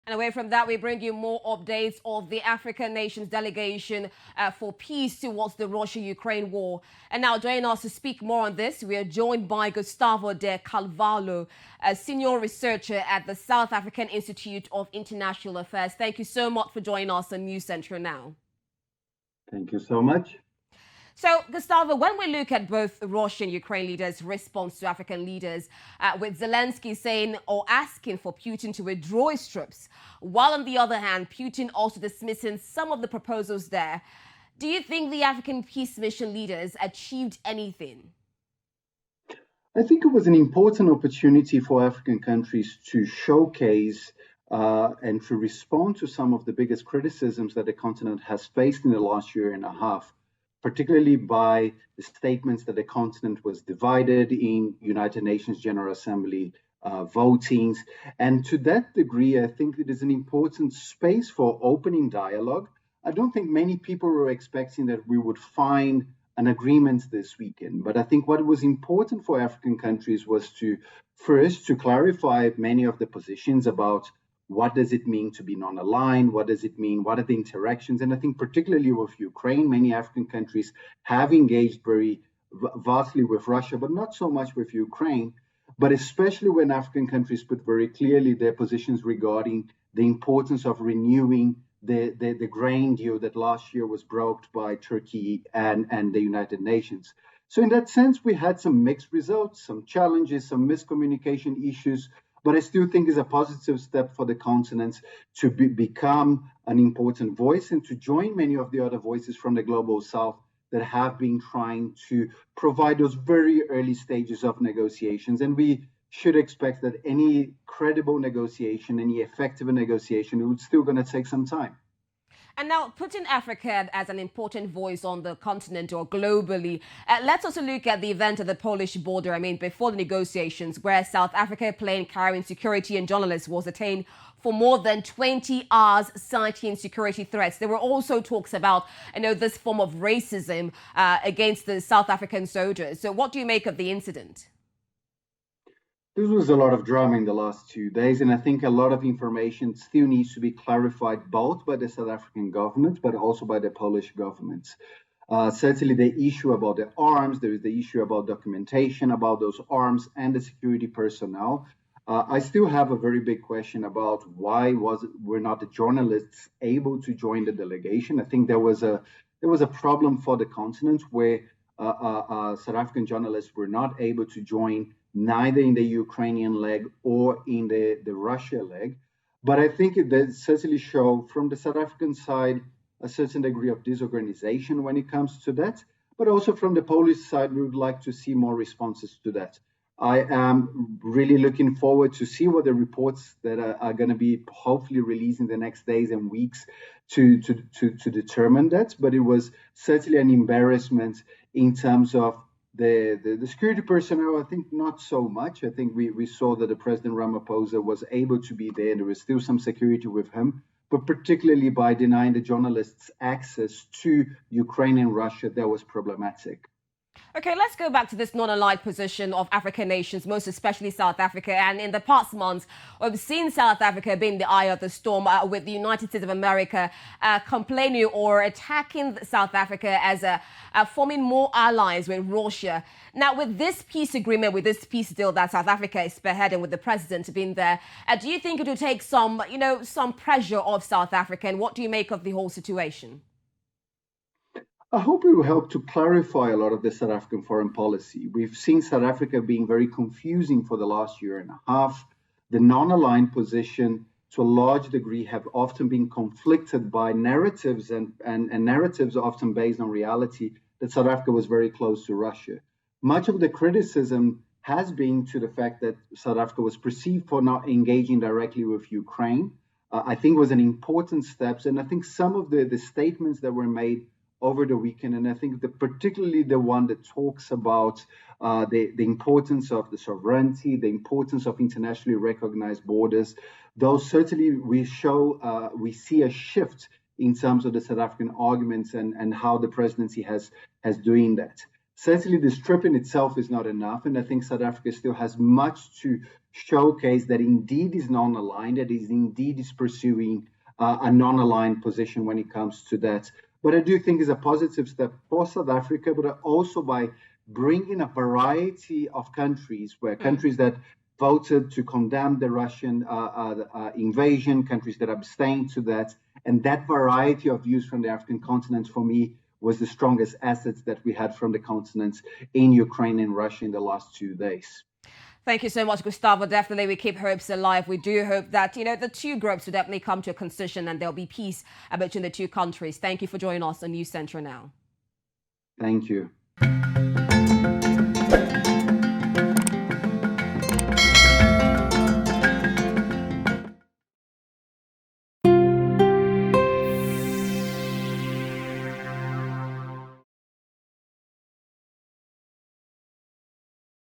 And away from that, we bring you more updates of the African nations delegation for peace towards the Russia-Ukraine war. And now joining us to speak more on this, we are joined by Gustavo de Carvalho, a senior researcher at the South African Institute of International Affairs. Thank you so much for joining us on News Central Now. Thank you so much. So, Gustavo, when we look at both Russian and Ukraine leaders' response to African leaders, with Zelensky saying or asking for Putin to withdraw his troops, while on the other hand, Putin also dismissing some of the proposals there, do you think the African peace mission leaders achieved anything? I think it was an important opportunity for African countries to showcase and to respond to some of the biggest criticisms that the continent has faced in the last year and a half, particularly by the statements that the continent was divided in United Nations General Assembly votings. And to that degree, I think it is an important space for opening dialogue. I don't think many people were expecting that we would find an agreement this weekend. But I think what was important for African countries was to clarify many of the positions about what does it mean to be non-aligned? What does it mean? What are the interactions? And I think particularly with Ukraine, many African countries have engaged very vastly with Russia, but not so much with Ukraine. But especially when African countries put very clearly their positions regarding the importance of renewing the grain deal that last year was brokered by Turkey and the United Nations. So in that sense, we had some mixed results, some challenges, some miscommunication issues, but I still think it's a positive step for the continent to become an important voice and to join many of the other voices from the global south that have been trying to provide those very early stages of negotiations. And we should expect that any credible negotiation, any effective negotiation, it would still going to take some time. And now, putting Africa as an important voice on the continent or globally, let's also look at the event at the Polish border. I mean, before the negotiations, where South Africa, a plane carrying security and journalists, was detained for more than 20 hours, citing security threats. There were also talks about, this form of racism against the South African soldiers. So what do you make of the incident? There was a lot of drama in the last 2 days, and I think a lot of information still needs to be clarified both by the South African government, but also by the Polish government. Certainly the issue about the arms, there is the issue about documentation about those arms and the security personnel. I still have a very big question about why were not the journalists able to join the delegation. I think there was a problem for the continent where South African journalists were not able to join neither in the Ukrainian leg or in the Russia leg. But I think it does certainly show from the South African side a certain degree of disorganization when it comes to that. But also from the Polish side, we would like to see more responses to that. I am really looking forward to see what the reports that are going to be hopefully released in the next days and weeks to determine that. But it was certainly an embarrassment in terms of the security personnel. I think not so much. I think we saw that the President Ramaphosa was able to be there. There was still some security with him, but particularly by denying the journalists access to Ukraine and Russia, that was problematic. Okay, let's go back to this non-aligned position of African nations, most especially South Africa. And in the past months, we've seen South Africa being the eye of the storm with the United States of America complaining or attacking South Africa as forming more allies with Russia. Now, with this peace agreement, with this peace deal that South Africa is spearheading with the president being there, do you think it will take some pressure off South Africa? And what do you make of the whole situation? I hope it will help to clarify a lot of the South African foreign policy. We've seen South Africa being very confusing for the last year and a half. The non-aligned position, to a large degree, have often been conflicted by narratives and narratives often based on reality that South Africa was very close to Russia. Much of the criticism has been to the fact that South Africa was perceived for not engaging directly with Ukraine. I think was an important step. And I think some of the statements that were made over the weekend, and I think particularly the one that talks about the importance of the sovereignty, the importance of internationally recognized borders, those certainly we see a shift in terms of the South African arguments and how the presidency has doing that. Certainly, the strip in itself is not enough, and I think South Africa still has much to showcase that indeed is non-aligned, that is indeed is pursuing a non-aligned position when it comes to that. But I do think it's a positive step for South Africa, but also by bringing a variety of countries, where countries that voted to condemn the Russian invasion, countries that abstained to that, and that variety of views from the African continent, for me, was the strongest assets that we had from the continent in Ukraine and Russia in the last 2 days. Thank you so much, Gustavo. Definitely, we keep hopes alive. We do hope that, the two groups will definitely come to a concession and there'll be peace between the two countries. Thank you for joining us on News Central Now. Thank you.